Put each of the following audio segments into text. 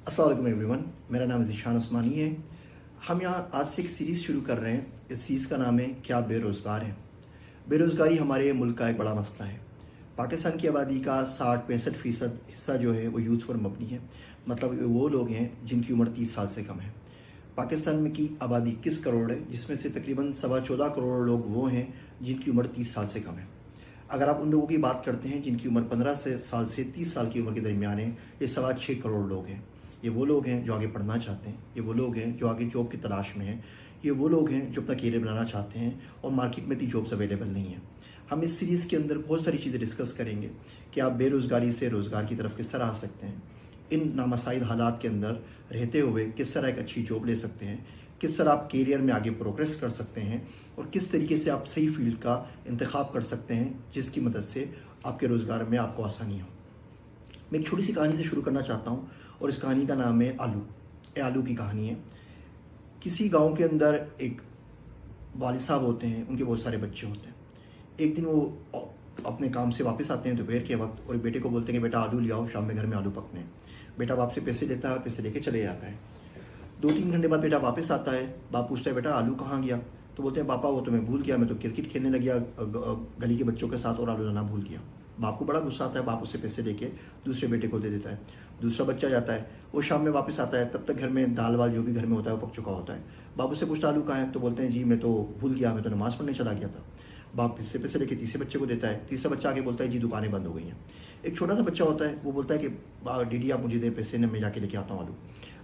अस्सलाम वालेकुम एवरीवन, मेरा नाम ज़ीशान उस्मानी है। हम यहाँ आज से एक सीरीज़ शुरू कर रहे हैं। इस सीरीज़ का नाम है क्या बेरोज़गार है। बेरोज़गारी हमारे मुल्क का एक बड़ा मसला है। पाकिस्तान की आबादी का 60-65% हिस्सा जो है वो यूथ पर मबनी है। मतलब वो लोग हैं जिनकी उम्र 30 साल से कम है। पाकिस्तान में की आबादी 21 करोड़ है, जिसमें से तकरीबन 14.25 करोड़ लोग वो हैं जिनकी उम्र 30 साल से कम है। अगर आप उन लोगों की बात करते हैं जिनकी उम्र 15 साल से 30 साल की उम्र के दरमियान है, ये 6.25 करोड़ लोग हैं। ये वो लोग हैं जो आगे पढ़ना चाहते हैं, ये वो लोग हैं जो आगे जॉब की तलाश में हैं, ये वो लोग हैं जो अपना करियर बनाना चाहते हैं और मार्केट में इतनी जॉब्स अवेलेबल नहीं हैं। हम इस सीरीज़ के अंदर बहुत सारी चीज़ें डिस्कस करेंगे कि आप बेरोज़गारी से रोज़गार की तरफ किस तरह आ सकते हैं, इन नामसाइद हालात के अंदर रहते हुए किस तरह एक अच्छी जॉब ले सकते हैं, किस तरह आप करियर में आगे प्रोग्रेस कर सकते हैं और किस तरीके से आप सही फील्ड का इंतखाब कर सकते हैं जिसकी मदद से आपके रोज़गार में आपको आसानी हो। मैं एक छोटी सी कहानी से शुरू करना चाहता हूँ और इस कहानी का नाम है आलू। ये आलू की कहानी है। किसी गांव के अंदर एक वालिद साहब होते हैं, उनके बहुत सारे बच्चे होते हैं। एक दिन वो अपने काम से वापस आते हैं दोपहर के वक्त और बेटे को बोलते हैं कि बेटा आलू ले आओ, शाम में घर में आलू पकने। बेटा बाप से पैसे लेता है, पैसे लेके चले जाता है। 2-3 घंटे बाद बेटा वापस आता है। बाप पूछता है बेटा आलू कहाँ गया? तो बोलते हैं पापा वो तो मैं भूल गया, मैं तो क्रिकेट खेलने लग गया गली के बच्चों के साथ और आलू लाना भूल गया। बाप को बड़ा गुस्सा आता है। बाप उससे पैसे लेके दूसरे बेटे को दे देता है। दूसरा बच्चा जाता है, वो शाम में वापस आता है, तब तक घर में दाल वाल जो भी घर में होता है वो पक चुका होता है। बाप उससे पूछता आलू कहाँ है? तो बोलते हैं जी मैं तो भूल गया, मैं तो नमाज़ पढ़ने चला गया था। बाप फिर से पैसे लेके तीसरे बच्चे को देता है। तीसरा बच्चा आके बोलता है जी दुकानें बंद हो गई हैं। एक छोटा सा बच्चा होता है, वो बोलता है कि डीडी आप मुझे दे पैसे, ने मैं जाके लेके आता हूँ आलू।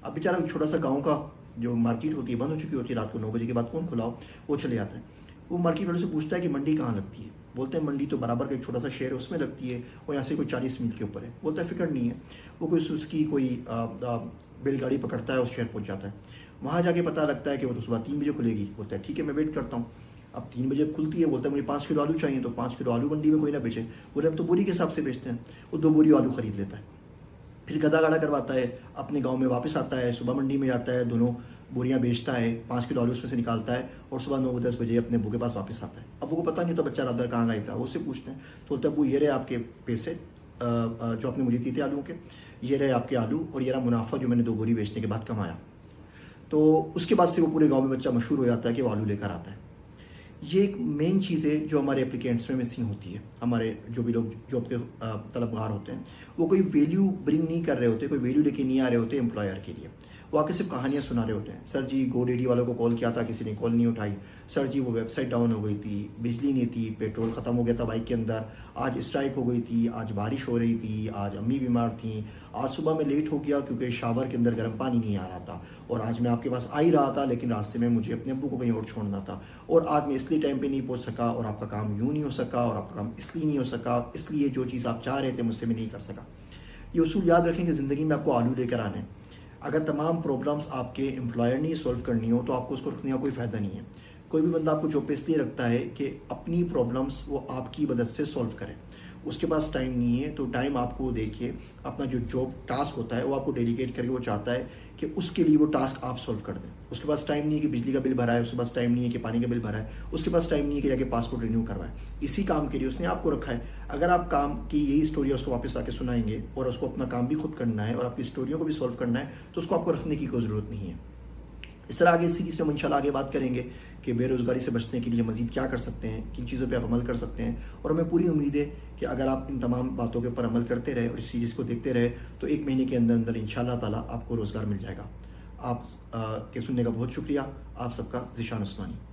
अब बेचारा छोटा सा गाँव का जो मार्केट होती है बंद हो चुकी होती है, रात को 9 बजे के बाद कौन खुलाओ, वो चले जाता है। वो मार्केट वाले से पूछता है कि मंडी कहाँ लगती है? बोलते हैं मंडी तो बराबर का एक छोटा सा शहर है उसमें लगती है और यहाँ से कोई 40 मील के ऊपर है। बोलता है फिक्र नहीं है। वो कोई उसकी कोई बैलगाड़ी पकड़ता है, उस शहर पहुँच जाता है। वहाँ जाके पता लगता है कि वो तो सुबह 3 बजे खुलेगी। बोलता है ठीक है मैं वेट करता हूँ। अब 3 बजे खुलती है। बोलता है मुझे 5 किलो आलू चाहिए, तो 5 किलो आलू मंडी में कोई ना बेचे। बोले अब तो बोरी के हिसाब से बेचते हैं। वो 2 बोरी आलू खरीद लेता है, फिर गधा गाड़ा करवाता है, अपने गांव में वापस आता है, सुबह मंडी में जाता है, दोनों बोरियां बेचता है, 5 किलो आलू उसमें से निकालता है और सुबह 9-10 बजे अपने अब्बू के पास वापस आता है। अब वो पता नहीं तो बच्चा रात भर कहाँ गायब रहा, वो उससे पूछते हैं। तो बोलता है अब्बू ये रहे आपके पैसे जो आपने मुझे दिए थे आलू के, ये रहे आपके आलू और ये रहा मुनाफा जो मैंने 2 बोरी बेचने के बाद कमाया। तो उसके बाद से वो पूरे गाँव में बच्चा मशहूर हो जाता है कि वो आलू लेकर आता है। ये एक मेन चीज़ है जो हमारे एप्लीकेंट्स में मिसिंग होती है। हमारे जो भी लोग जॉब के तलबगार होते हैं वो कोई वैल्यू ब्रिंग नहीं कर रहे होते, कोई वैल्यू लेके नहीं आ रहे होते एम्प्लॉयर के लिए। वो आके सिर्फ कहानियाँ सुना रहे होते हैं। सर जी GoDaddy वालों को कॉल किया था, किसी ने कॉल नहीं उठाई। सर जी वो वेबसाइट डाउन हो गई थी, बिजली नहीं थी, पेट्रोल ख़त्म हो गया था बाइक के अंदर, आज स्ट्राइक हो गई थी, आज बारिश हो रही थी, आज अम्मी बीमार थी, आज सुबह में लेट हो गया क्योंकि शावर के अंदर गर्म पानी नहीं आ रहा था, और आज मैं आपके पास आ ही रहा था लेकिन रास्ते में मुझे अपने अब्बू को कहीं और छोड़ना था, और आज मैं इसलिए टाइम पे नहीं पहुंच सका, और आपका काम यूँ नहीं हो सका, और आपका काम इसलिए नहीं हो सका, इसलिए जो चीज़ आप चाह रहे थे मुझसे मैं नहीं कर सका। ये उसूल याद रखें कि ज़िंदगी में आपको आलू लेकर आने। अगर तमाम प्रॉब्लम्स आपके एम्प्लॉयर ने सॉल्व करनी हो तो आपको उसको रखने का कोई फ़ायदा नहीं है। कोई भी बंदा आपको जॉब पे इसलिए रखता है कि अपनी प्रॉब्लम्स वो आपकी मदद से सॉल्व करे। उसके पास टाइम नहीं है, तो टाइम आपको देखिए अपना जो जॉब टास्क होता है वो आपको डेलीकेट करके वो चाहता है कि उसके लिए वो टास्क आप सॉल्व कर दें। उसके पास टाइम नहीं है कि बिजली का बिल भरा है, उसके पास टाइम नहीं है कि पानी का बिल भरा है, उसके पास टाइम नहीं है कि जाके पासपोर्ट रिन्यू करवाए। इसी काम के लिए उसने आपको रखा है। अगर आप काम की यही स्टोरी उसको वापस आके सुनाएंगे और उसको अपना काम भी खुद करना है और आपकी स्टोरियों को भी सॉल्व करना है, तो उसको आपको रखने की कोई ज़रूरत नहीं है। इस तरह आगे सीरीज़ में हम इंशाल्लाह आगे बात करेंगे कि बेरोज़गारी से बचने के लिए मज़ीद क्या कर सकते हैं, किन चीज़ों पे आप अमल कर सकते हैं। और हमें पूरी उम्मीद है कि अगर आप इन तमाम बातों के ऊपर अमल करते रहे और इस सीरीज़ को देखते रहे तो 1 महीने के अंदर अंदर इंशाल्लाह ताला आपको रोज़गार मिल जाएगा। आप के सुनने का बहुत शुक्रिया। आप सबका ज़ीशान उस्मानी।